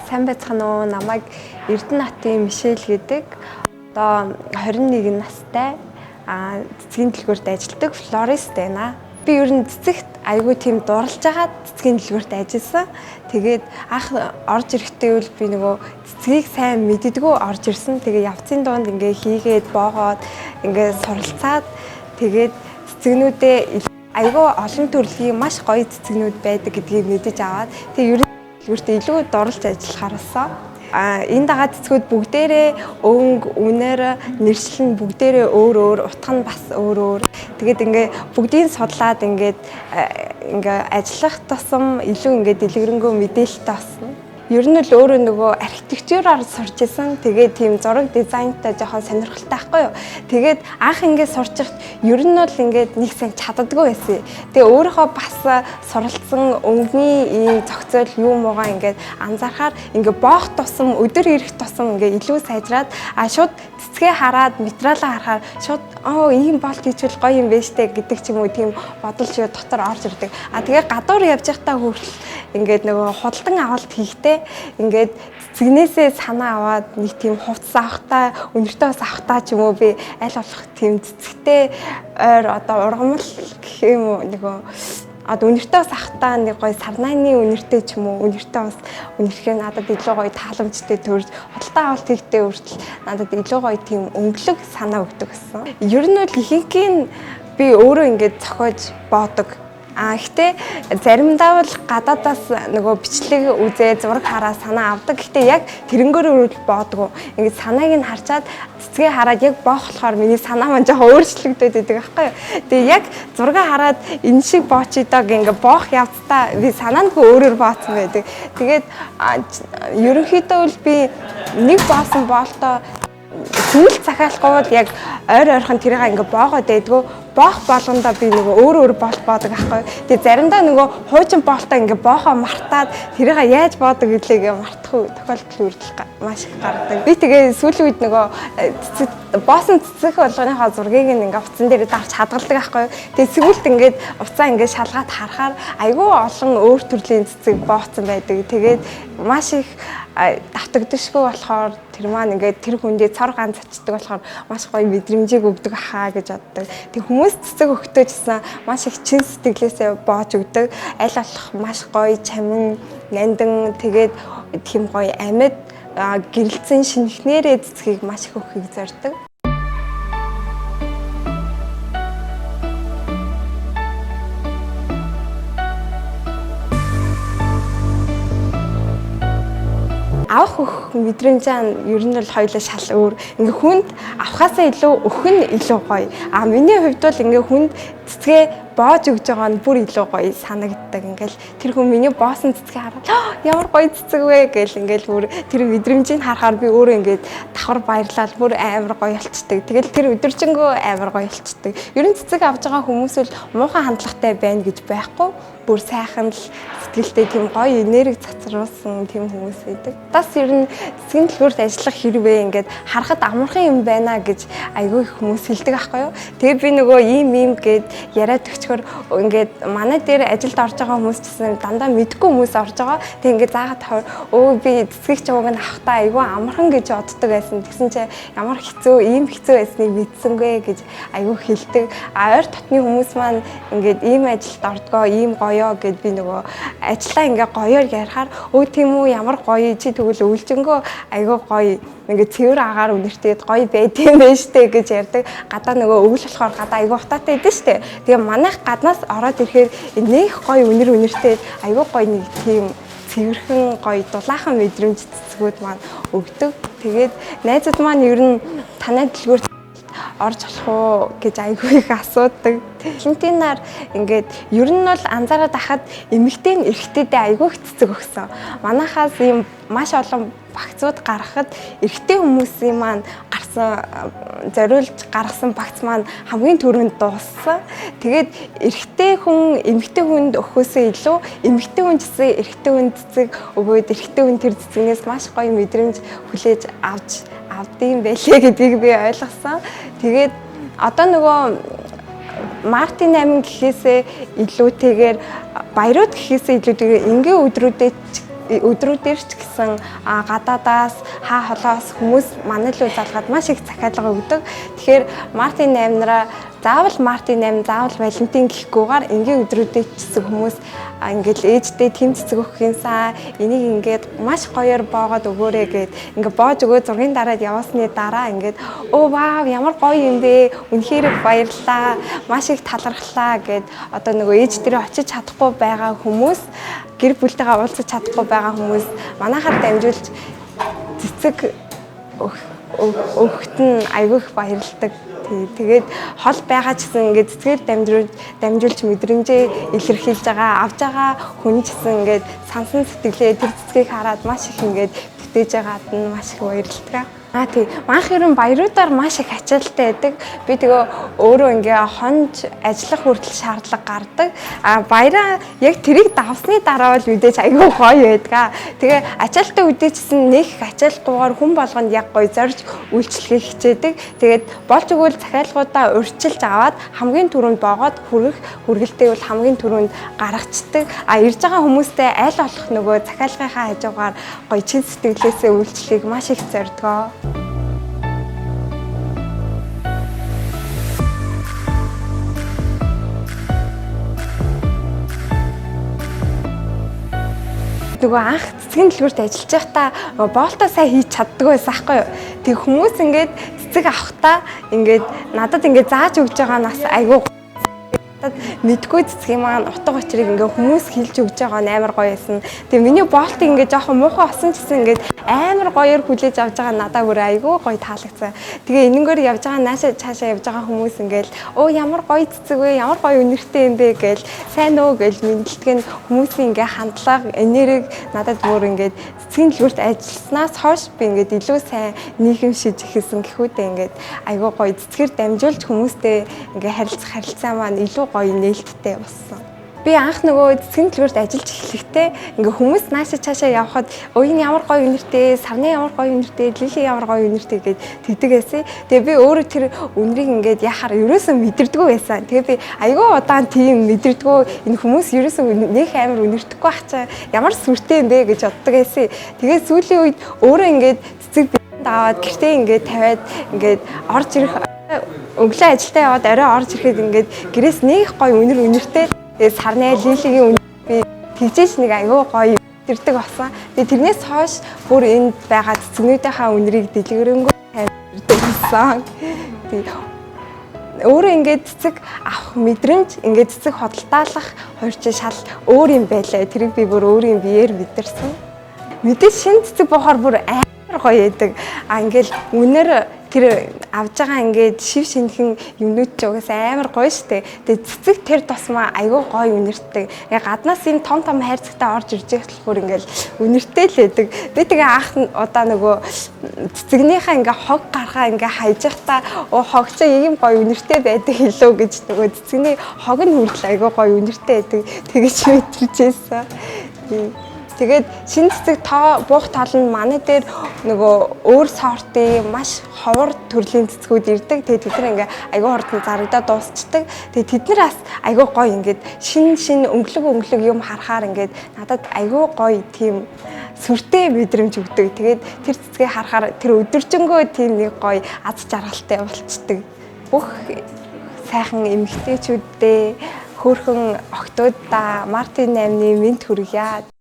сайн байцгаана уу? Намайг Эрдэнэтийн Мишель гэдэг. Одоо 21 настай. Цэцгийн дэлгүүрт ажилладаг флорист байна. Би ер нь цэцэгт айгүй тийм дурлж байгаа цэцгийн дэлгүүрт ажилласан. Тэгээд анх орж ирэхдээ бол би нөгөө цэцгийг сайн мэддэггүй орж ирсэн. Тэгээ явцын дунд ингээ хийгээд боогоод ингээ суралцаад тэгээд цэцэгнүүдээ айгүй олон төрлийн маш гоё цэцэгнүүд байдаг гэдгийг мэдэж аваад тэгээ ер нь дэлгүүртээ илүү дурлж ажиллахаар болсон. Энэ дагаад цэцгүүд бүгдээрээ өнгө, үнээр, нэршлэн бүгдээрээ өөр өөр, утга нь бас өөр өөр. Тэгээд ингээ бүгдийг судлаад ингээ ажиллах тусам илүү ингээ дэлгэрэнгүй мэдээлэлтэй болсон. Ер нь л өөрөө нөгөө архитектураар сурч исэн. Тэгээд тийм зураг дизайнтай жоохон сонирхолтой байхгүй юу. Тэгээд анх ингээд сурч ихт ер нь бол ингээд нэг сайн чаддаггүй байсан. Тэгээ өөрийнхөө бас суралцсан өнгөний ийм зохицол юу муугаа ингээд анзаархаар ингээд боох тусам өдөр ирэх тусам ингээд илүү сайжраад шууд цэцгээ хараад материалаа харахаар шууд ийм болт хийчихвэл гоё юм байна штэ гэдэг ч юм уу тийм бодол шууд дотор орж ирдэг. Тэгээ гадуур явж байхдаа хүртэл ингээд нөгөө худалдан авалт хийхдээ ингээд цэцгнээсээ санаа аваад нэг тийм хувцас авахтаа өнөртөө бас авахтаа ч юм уу би аль болох тийм цэцэгтэй ойр одоо ургамал гэх юм уу нөгөө одоо өнөртөө бас авахтаа нэг гоё сарнааны өнөртөө ч юм уу өнөртөө бас өнөрхөө надад илүү гоё тааламжтай төрж худалдан авалт хийхдээ хүртэл надад илүү гоё тийм өнгөлөг санаа өгдөг гэсэн. Ер нь бол ихэнх нь би өөрөө ингээд зохиож боодог. Гэхдээ заримдаа бол гадаадаас нөгөө бичлэг үзээ зураг хараа санаа авдаг. Гэхдээ яг тэрнгөөр боодгоо. Ингээд санааг нь харчаад цэцгээ хараад яг боох болохоор миний санаа маань жоохон өөрчлөгдөд идэг байхгүй юу. Тэгээ яг зураг хараад энэ шиг боочидог ингээд боох явцдаа би санаандгүй өөрөөр бооцсон байдаг. Тэгээд ерөнхийдөө бол би нэг боосон боолтоо сүүл захиалахгүй бол яг ойр ойрхон тэрийг ингээд боогоод байдгүй. Боох болгондоо би нөгөө өөр болт боодог аахгүй. Тэгээ заримдаа нөгөө хуучин болтоо ингээ боохоо мартаад тэрийг яаж боодог гэхлээр мартах тохиолдол үрдэл маш их гардаг. Би тэгээ сүүлийн үед нөгөө боосон цэцэг болгоныхоо зургийг ингээ утсан дээр давч хадгалдаг аахгүй. Тэгээ сүүлд ингээд уцаа ингээ шалгаад харахаар айгүй олон өөр төрлийн цэцэг бооцсон байдаг. Тэгээд маш их давтагдчихгүй болохоор тэр маань ингээд тэр хүндээ цор ганц цачдаг болохоор маш гоё мэдрэмжийг өгдөг хаа гэж боддог. Тэг хүмүүс цэцэг өгтөөжсэн маш их чин сэтгэлээсээ боож өгдөг. Аль болох маш гоё чамин нандан тэгээд тийм гоё амьд гэрэлцэн шинэхнэрээ цэцгийг маш их өгөхийг зорддог. Авах өгөх мэдрэмж нь ер нь бол хоёулаа шал өөр. Ингээ хүнд авахаасаа илүү өгөх нь илүү гоё. Миний хувьд бол ингээ хүнд цэцгээ боож өгж байгаа нь бүр илүү гоё санагддаг. Ингээл тэр хүн миний боосон цэцгээ хараад ямар гоё цэцэг вэ гэл ингээл бүр тэр мэдрэмжийг харахаар би өөрөө ингээд давхар баярлал бүр амар гоё болчдөг. Тэгэл тэр өдөржингөө амар гоё болчдөг. Ер нь цэцэг авж байгаа хүмүүс бол муухай хандлагатай байна гэж байхгүй. Бүр сайхан л сэтгэлтэй тийм гоё энерги цацруулсан тийм хүмүүс байдаг. Бас ер нь цэцгийн дэлгүүрт ажиллах хэрвээ ингээд харахад амархан юм байна гэж айгүй их хүмүүс хэлдэг аахгүй юу. Тэгээ би нөгөө ийм гээд яриад өгчхөр ингээд манай дээр ажилд орж байгаа хүмүүс гэсэн дандаа мэдгүй хүмүүс орж байгаа. Тэг ингээд заагаад тахаар би цэцгийг ч уг нь авахтаа айгүй амархан гэж боддог байсан. Тэгсэн чинь ямар хэцүү байсныг мэдсэнгүй гэж айгүй хэлдэг. Ойр дотны хүмүүс маань ингээд ийм ажилд ордгоо ийм гоёо гэд би нөгөө ажиллаа ингээ гоёор ярихаар тийм үү ямар гоё чи тэгвэл өвлжөнгөө айгүй гоё ингээ цэвэр агаар үнэртээд гоё байд юм байна штэ гэж ярьдаг. Гадаа нөгөө өвөл болохоор гадаа айгүй утаатай идэв штэ. Тэгээ манайх гаднаас ороод ирэхээр нэх гоё үнэртээд айгүй гоё нэг тийм цэвэрхэн гоё дулаахан мэдрэмж цэцгүүд маань өгдөг. Тэгээд найзууд маань ер нь танай дэлгүүрт орж болох уу гэж айгүй их асуудаг. Хинтинаар ингээд ер нь бол анзаараад ахад эмэгтэй нь эрэгтэйдээ айгүй их цэцэг өгсөн. Манайхаас ийм маш олон багцууд гаргахад эрэгтэй хүмүүсийн маань зориулж гаргасан багц маань хамгийн түрүүнд дууссан. Тэгээд эрэгтэй хүн эмэгтэй хүнд өгөхөөсөө илүү эмэгтэй хүн гэсэн эрэгтэй хүн цэцэг өгөөд эрэгтэй хүн тэр цэцгнээс маш гоё мэдрэмж хүлээж авдсан байлээ гэдгийг би ойлгосон. Тэгээд одоо нөгөө Мартин 8 гэхээсээ илүүтэйгээр баярууд гэхээсээ илүүтэйгээр энгийн өдрүүдэд өдрүүдээр ч гэсэн гадаадаас холоос хүмүүс манай лөө залгаад маш их захиалга өгдөг. Тэгэхээр Мартин 8 нараа заавал Мартин 8, заавал Валентин гэхгүйгээр энгийн өдрүүдэд ч гэсэн хүмүүс ингээл ээжтэй тэм цэцэг өгөхийнсаа энийг ингээд маш гоёор боогод өгөөрэй гэд ингээд боож өгөө зургийн дараад яваасны дараа ингээд өө вау ямар гоё юм бэ, үнэхээр баярлалаа, маш их талархлаа гэд одоо нөгөө ээж дээрээ очиж чадахгүй байгаа хүмүүс, гэр бүлтэйгээ уулзах чадахгүй байгаа хүмүүс манайхаар дамжуулж цэцэг өгөхт нь айгүйх баярлдаг. Тэгээд хол байгаа ч гэсэн ингээд цэцгээр дамжуулж мэдрэмжээ илэрхийлж байгаа, авж байгаа хүн ч гэсэн ингээд сансан сэтгэлээ тэр цэцгийг хараад маш их ингээд бүтээж байгаад нь маш их баярлалаа. Тийм. Манайх ерөн баяруудаар маш их ачаалттай байдаг. Би тэгээ өөрөө ингээ хонж ажиллах хүртэл шаардлага гардаг. Баяраа яг тэрийг давсны дараа бол мэдээж айгүй гоё байдаг. Тэгээ ачаалттай үдээчсэн нэг их ачаалтгүйгээр хүн болгонд яг гоё зорж үйлчлэхийг хичээдэг. Тэгээд болж өгвөл захиалгуудаа урьдчилж аваад хамгийн түрүүнд боогод хүргэлтээ бол хамгийн түрүүнд гаргацдаг. Ирж байгаа хүмүүстэй аль болох нөгөө захиалгынхаа хажуугаар гоё чин сэтгэлээсээ үйлчлэхийг маш их зордгоо. Нөгөө анх цэцгийн дэлгүүрт ажиллаж байхдаа боолтоо сайн хийж чаддаг байсан аахгүй юу. Тэг хүмүүс ингээд цэцэг авахтаа ингээд надад ингээд зааж өгж байгаа нас айгүй мэдгүй цэцгийн маань утга учирыг ингээ хүмүүс хэлж өгж байгаа нь амар гоё байсан. Тэгээ миний боолтыг ингээ жоохон муухай осон ч гэсэн ингээ амар гоёор хүлээж авч байгаа надад бүр айгүй гоё таалагдсан. Тэгээ энэнгээр явж байгаа наашаа цаашаа явж байгаа хүмүүс ингээл оо ямар гоё цэцэг вэ, ямар гоё үнэртэй юм бэ гээл сайн уу гээл мэдлдэг нь хүмүүсийн ингээ хандлага энергийг надад бүр ингээ цэцгийн дэлгүүрт ажилласнаас хойш би ингээ илүү сайн нийгэмшиж эхэлсэн гэхүүдээ ингээ айгүй гоё цэцгээр дамжуулж хүмүүстэй ингээ харилцаа маань илүү гоё нээлттэй болсон. Би анх нөгөө цэцгийн дэлгүүрт ажиллаж эхлэхдээ ингээ хүмүүс наашаа цаашаа явхад энэ ямар гоё үнэртэй, савны ямар гоё үнэртэй, лили ямар гоё үнэртэй гэд тэгдэг байсан. Тэгээ би өөрөө тэр үнэрийг ингээд яхаар ерөөсөө мэдэрдэггүй байсан. Тэгээ би айгүй удаан тийм мэдэрдэггүй энэ хүмүүс ерөөсөө нэг амар үнэртэхгүй ах чаа ямар сүртэй юм бэ гэж боддог байсан. Тэгээ сүүлийн үед өөрөө ингээд цэцэг бидэнд аваад гэртээ ингээд тавиад ингээд орж ирэх өглөө ажилдаа яваад орой орж ирэхэд ингээд гэрээс нэг гоё үнэртэй тэгээд сарны лилигийн би тэгжээч нэг аягүй гоё ирдэг болсон. Тэгээд тэрнээс хойш бүр энд байгаа цэцгнүүдийнхаа үнэрийг дэлгэрэнгүй тавьдаг болсон. Тэгээд өөрөө ингээд цэцэг авах мэдрэмж, ингээд цэцэг хөдөлтаалах хоёр ч шал өөр юм байлаа. Тэрийг би бүр өөрийн биеэр мэдэрсэн. Мэдээж шинэ цэцэг бохоор бүр амар гоё байдаг. Ингээл үнэр тэр авж байгаа ингээд шив шинхэн юмнууд ч угаасаа амар гоё штэ. Тэгээ цэцэг тэр тусмаа айгүй гоё үнэртэй. Гаднаас юм том хайрцагтай орж ирж байгаа болохоор ингээд үнэртэй л байдаг. Би тэгээ анх удаа нөгөө цэцэгнийхаа ингээ хог гаргаа ингээ хайж байхдаа хог ч ийм гоё үнэртэй байдаг хэлөө гэж нөгөө цэцэгний хог нь хүртэл айгүй гоё үнэртэй байдаг. Тэгэж мэдэрчээсэн. Тэгээд шинэ цэцэг буух тал нь манай дээр нөгөө өөр сортын маш ховор төрлийн цэцгүүд ирдэг. Тэгээд тэд нар ингээ айгүй хурдан зарагдаад дуусчдаг. Тэгээд тэд нар бас айгүй гоё ингээд шин өнгөлөг юм харахаар ингээд надад айгүй гоё тийм сүртэй мэдрэмж өгдөг. Тэгээд тэр цэцгийг харахаар тэр өдөржингөө тийм нэг гоё аз жаргалтай болцдог. Бүх сайхан эмэгтэйчүүддээ хөөрхөн охтуудаа Мартин 8-ны мэд хүргье.